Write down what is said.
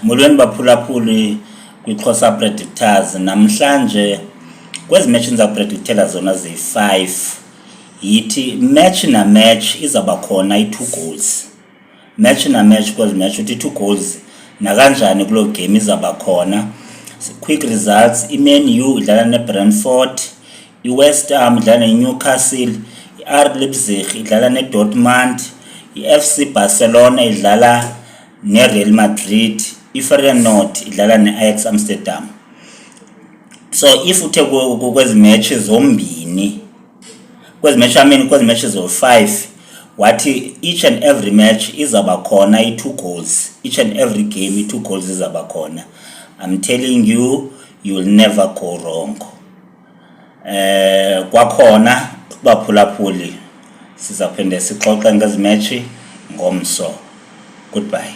Molweni baphulaphuli kwixhosa predictors. Namhlanje kwezi match niza predictela zona zi5 yithi match na match izaba khona i2 goals. Match na match kwezi match uthi 2 goals na kanjani kulo game izaba khona. Quick results: iMan U idlala neBrentford, iWest Ham idlala neNewcastle, iRB Leipzig idlala neDortmund, iFC Barcelona idlala neReal Madrid, iFeyenoord idlala neAjax Amsterdam. So if uthe kwezi matches zombini, kwezi matches zo5, wathi each and every match izaba khona i2 goals, each and every game i2 goals izaba khona. I'm telling you, you will never go wrong. Kwakhona baphulaphuli sizaphinde sixoxe ngezi match ngomso. Goodbye.